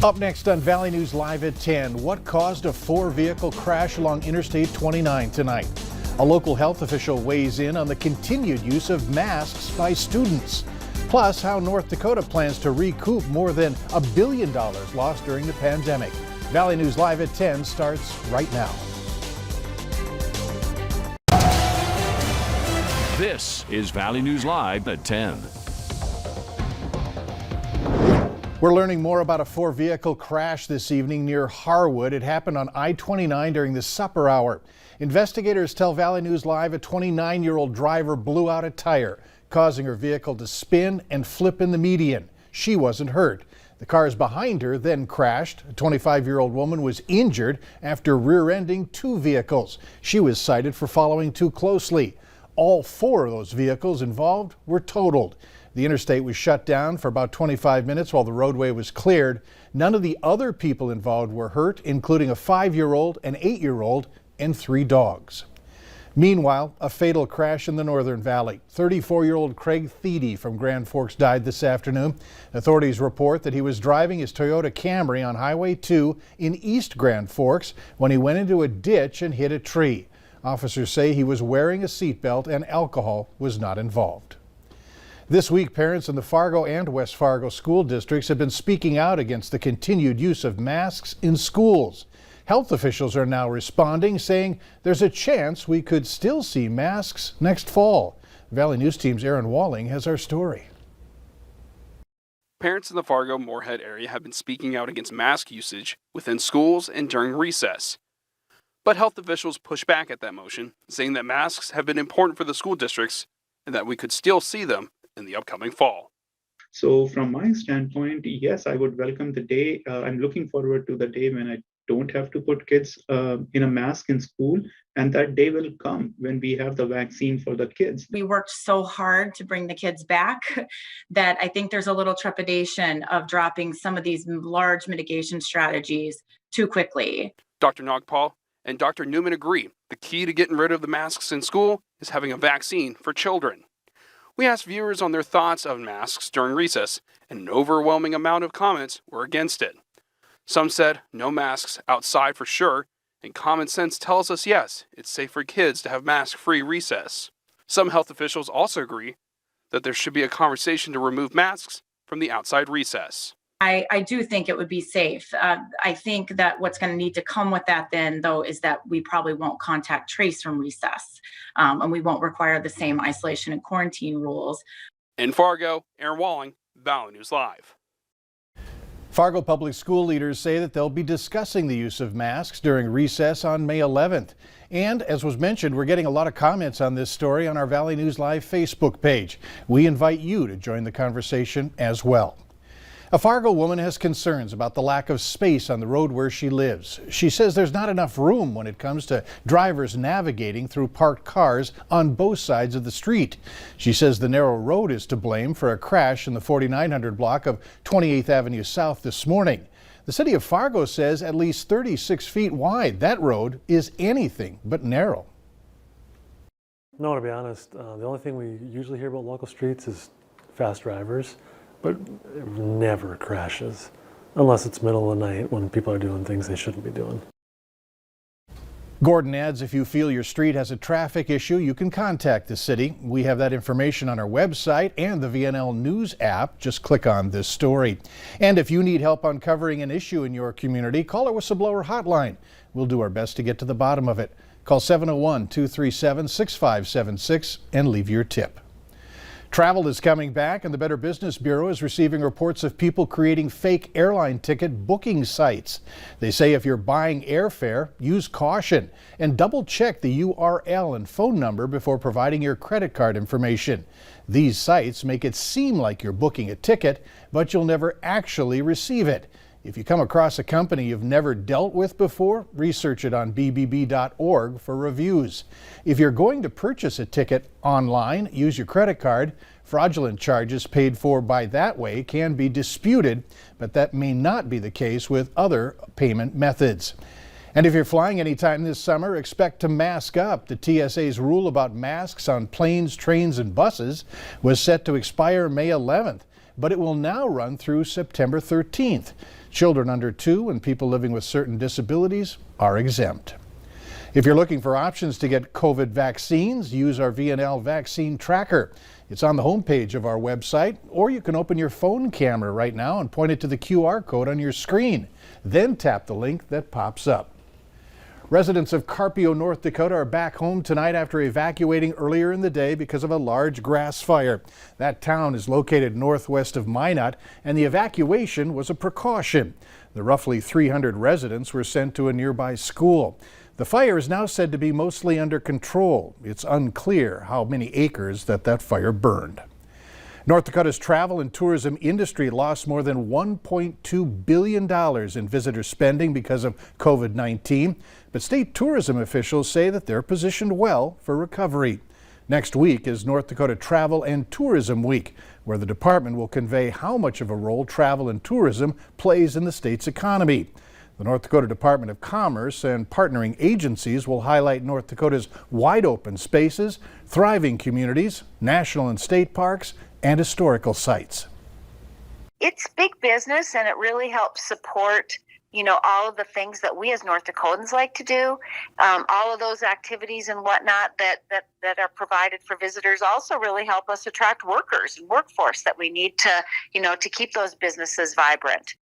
Up next on Valley News Live at 10, what caused a four-vehicle crash along Interstate 29 tonight? A local health official weighs in on the continued use of masks by students. Plus, how North Dakota plans to recoup more than $1 billion lost during the pandemic. Valley News Live at 10 starts right now. This is Valley News Live at 10. We're learning more about a four-vehicle crash this evening near Harwood. It happened on I-29 during the supper hour. Investigators tell Valley News Live a 29-year-old driver blew out a tire, causing her vehicle to spin and flip in the median. She wasn't hurt. The cars behind her then crashed. A 25-year-old woman was injured after rear-ending two vehicles. She was cited for following too closely. All four of those vehicles involved were totaled. The interstate was shut down for about 25 minutes while the roadway was cleared. None of the other people involved were hurt, including a 5-year-old, an 8-year-old, and 3 dogs. Meanwhile, a fatal crash in the Northern Valley. 34-year-old Craig Feedy from Grand Forks died this afternoon. Authorities report that he was driving his Toyota Camry on Highway 2 in East Grand Forks when he went into a ditch and hit a tree. Officers say he was wearing a seatbelt and alcohol was not involved. This week, parents in the Fargo and West Fargo school districts have been speaking out against the continued use of masks in schools. Health officials are now responding, saying there's a chance we could still see masks next fall. Valley News Team's Aaron Walling has our story. Parents in the Fargo-Moorhead area have been speaking out against mask usage within schools and during recess. But health officials push back at that motion, saying that masks have been important for the school districts and that we could still see them in the upcoming fall. So from my standpoint, yes, I would welcome the day. I'm looking forward to the day when I don't have to put kids in a mask in school. And that day will come when we have the vaccine for the kids. We worked so hard to bring the kids back that I think there's a little trepidation of dropping some of these large mitigation strategies too quickly. Dr. Nagpal and Dr. Newman agree the key to getting rid of the masks in school is having a vaccine for children. We asked viewers on their thoughts of masks during recess, and an overwhelming amount of comments were against it. Some said no masks outside for sure, and common sense tells us yes, it's safe for kids to have mask-free recess. Some health officials also agree that there should be a conversation to remove masks from the outside recess. I do think it would be safe. I think that what's going to need to come with that then, though, is that we probably won't contact trace from recess, and we won't require the same isolation and quarantine rules. In Fargo, Aaron Walling, Valley News Live. Fargo public school leaders say that they'll be discussing the use of masks during recess on May 11th. And as was mentioned, we're getting a lot of comments on this story on our Valley News Live Facebook page. We invite you to join the conversation as well. A Fargo woman has concerns about the lack of space on the road where she lives. She says there's not enough room when it comes to drivers navigating through parked cars on both sides of the street. She says the narrow road is to blame for a crash in the 4900 block of 28th Avenue South this morning. The city of Fargo says at least 36 feet wide, that road is anything but narrow. No, to be honest, the only thing we usually hear about local streets is fast drivers. But it never crashes, unless it's middle of the night when people are doing things they shouldn't be doing. Gordon adds, if you feel your street has a traffic issue, you can contact the city. We have that information on our website and the VNL News app. Just click on this story. And if you need help uncovering an issue in your community, call our whistleblower hotline. We'll do our best to get to the bottom of it. Call 701-237-6576 and leave your tip. Travel is coming back, and the Better Business Bureau is receiving reports of people creating fake airline ticket booking sites. They say if you're buying airfare, use caution and double check the URL and phone number before providing your credit card information. These sites make it seem like you're booking a ticket, but you'll never actually receive it. If you come across a company you've never dealt with before, research it on bbb.org for reviews. If you're going to purchase a ticket online, use your credit card. Fraudulent charges paid for by that way can be disputed, but that may not be the case with other payment methods. And if you're flying anytime this summer, expect to mask up. The TSA's rule about masks on planes, trains, and buses was set to expire May 11th. but it will now run through September 13th. Children under 2 and people living with certain disabilities are exempt. If you're looking for options to get COVID vaccines, use our VNL vaccine tracker. It's on the homepage of our website, or you can open your phone camera right now and point it to the QR code on your screen. Then tap the link that pops up. Residents of Carpio, North Dakota are back home tonight after evacuating earlier in the day because of a large grass fire. That town is located northwest of Minot, and the evacuation was a precaution. The roughly 300 residents were sent to a nearby school. The fire is now said to be mostly under control. It's unclear how many acres that fire burned. North Dakota's travel and tourism industry lost more than $1.2 billion in visitor spending because of COVID-19, but state tourism officials say that they're positioned well for recovery. Next week is North Dakota Travel and Tourism Week, where the department will convey how much of a role travel and tourism plays in the state's economy. The North Dakota Department of Commerce and partnering agencies will highlight North Dakota's wide open spaces, thriving communities, national and state parks, and historical sites. It's big business, and it really helps support, all of the things that we as North Dakotans like to do. All of those activities and whatnot that are provided for visitors also really help us attract workers and workforce that we need to keep those businesses vibrant.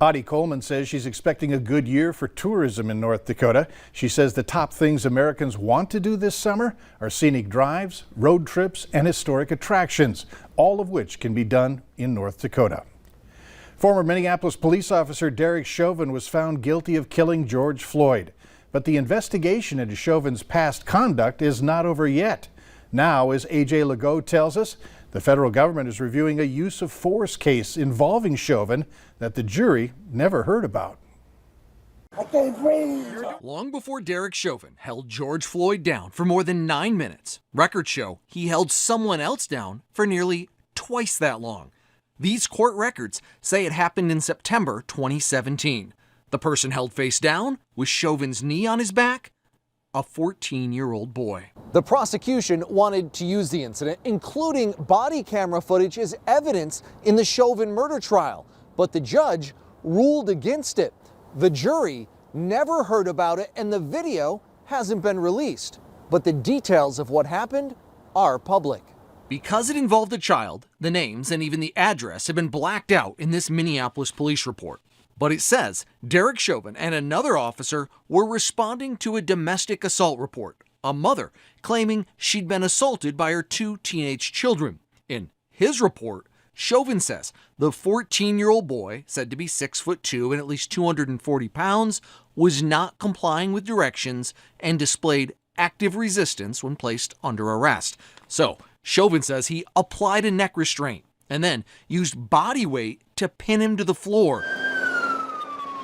Audie Coleman says she's expecting a good year for tourism in North Dakota. She says the top things Americans want to do this summer are scenic drives, road trips, and historic attractions, all of which can be done in North Dakota. Former Minneapolis police officer Derek Chauvin was found guilty of killing George Floyd. But the investigation into Chauvin's past conduct is not over yet. Now, as A.J. Legault tells us, the federal government is reviewing a use of force case involving Chauvin that the jury never heard about. I can't breathe. Long before Derek Chauvin held George Floyd down for more than 9 minutes, records show he held someone else down for nearly twice that long. These court records say it happened in September 2017. The person held face down with Chauvin's knee on his back, a 14-year-old boy. The prosecution wanted to use the incident, including body camera footage, as evidence in the Chauvin murder trial, but the judge ruled against it. The jury never heard about it, and the video hasn't been released. But the details of what happened are public. Because it involved a child, the names and even the address have been blacked out in this Minneapolis police report. But it says Derek Chauvin and another officer were responding to a domestic assault report, a mother claiming she'd been assaulted by her 2 teenage children. In his report, Chauvin says the 14-year-old boy, said to be 6'2" and at least 240 pounds, was not complying with directions and displayed active resistance when placed under arrest. So Chauvin says he applied a neck restraint and then used body weight to pin him to the floor.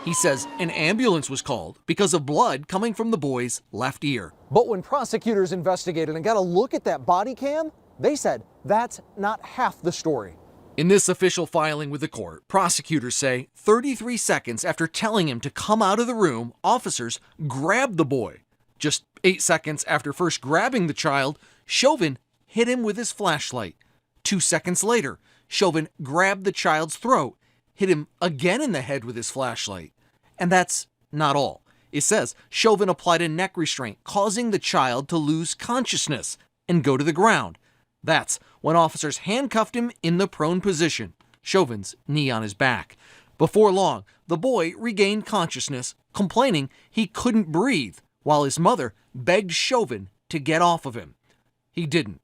He says an ambulance was called because of blood coming from the boy's left ear. But when prosecutors investigated and got a look at that body cam, they said that's not half the story. In this official filing with the court, prosecutors say 33 seconds after telling him to come out of the room, officers grabbed the boy. Just 8 seconds after first grabbing the child, Chauvin hit him with his flashlight. 2 seconds later, Chauvin grabbed the child's throat, hit him again in the head with his flashlight. And that's not all. It says Chauvin applied a neck restraint, causing the child to lose consciousness and go to the ground. That's when officers handcuffed him in the prone position, Chauvin's knee on his back. Before long, the boy regained consciousness, complaining he couldn't breathe, while his mother begged Chauvin to get off of him. He didn't,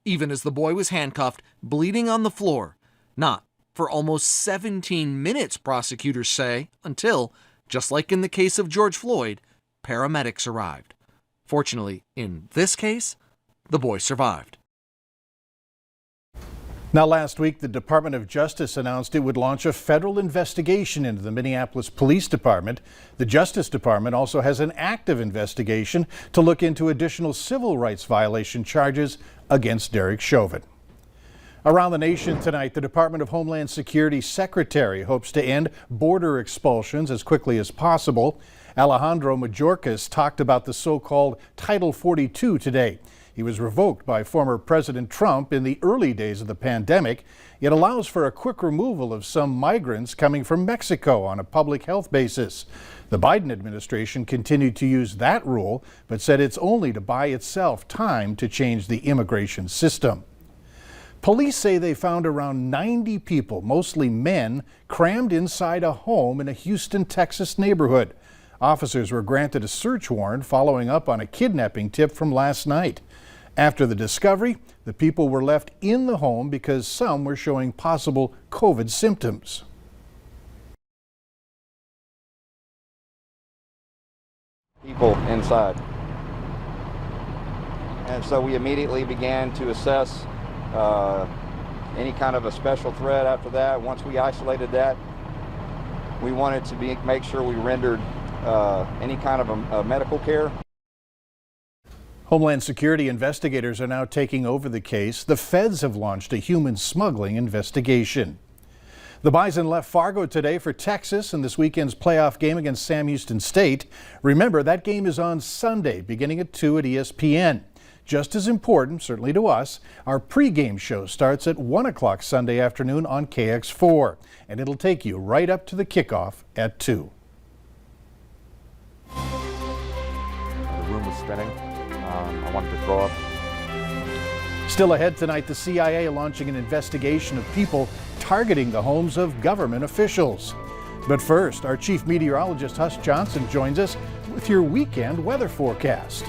even as the boy was handcuffed, bleeding on the floor. Not for almost 17 minutes, prosecutors say, until, just like in the case of George Floyd, paramedics arrived. Fortunately, in this case, the boy survived. Now, last week, the Department of Justice announced it would launch a federal investigation into the Minneapolis Police Department. The Justice Department also has an active investigation to look into additional civil rights violation charges against Derek Chauvin. Around the nation tonight, the Department of Homeland Security Secretary hopes to end border expulsions as quickly as possible. Alejandro Mayorkas talked about the so-called Title 42 today. He was revoked by former President Trump in the early days of the pandemic. It allows for a quick removal of some migrants coming from Mexico on a public health basis. The Biden administration continued to use that rule, but said it's only to buy itself time to change the immigration system. Police say they found around 90 people, mostly men, crammed inside a home in a Houston, Texas neighborhood. Officers were granted a search warrant following up on a kidnapping tip from last night. After the discovery, the people were left in the home because some were showing possible COVID symptoms. People inside. And so we immediately began to assess any kind of a special threat after that. Once we isolated that, we wanted to make sure we rendered any kind of a medical care. Homeland Security investigators are now taking over the case. The feds have launched a human smuggling investigation. The Bison left Fargo today for Texas in this weekend's playoff game against Sam Houston State. Remember, that game is on Sunday, beginning at 2 at ESPN. Just as important, certainly to us, our pregame show starts at 1 o'clock Sunday afternoon on KX4, and it'll take you right up to the kickoff at 2. The room was spinning. I wanted to throw up. Still ahead tonight, the CIA launching an investigation of people targeting the homes of government officials. But first, our chief meteorologist Huss Johnson joins us with your weekend weather forecast.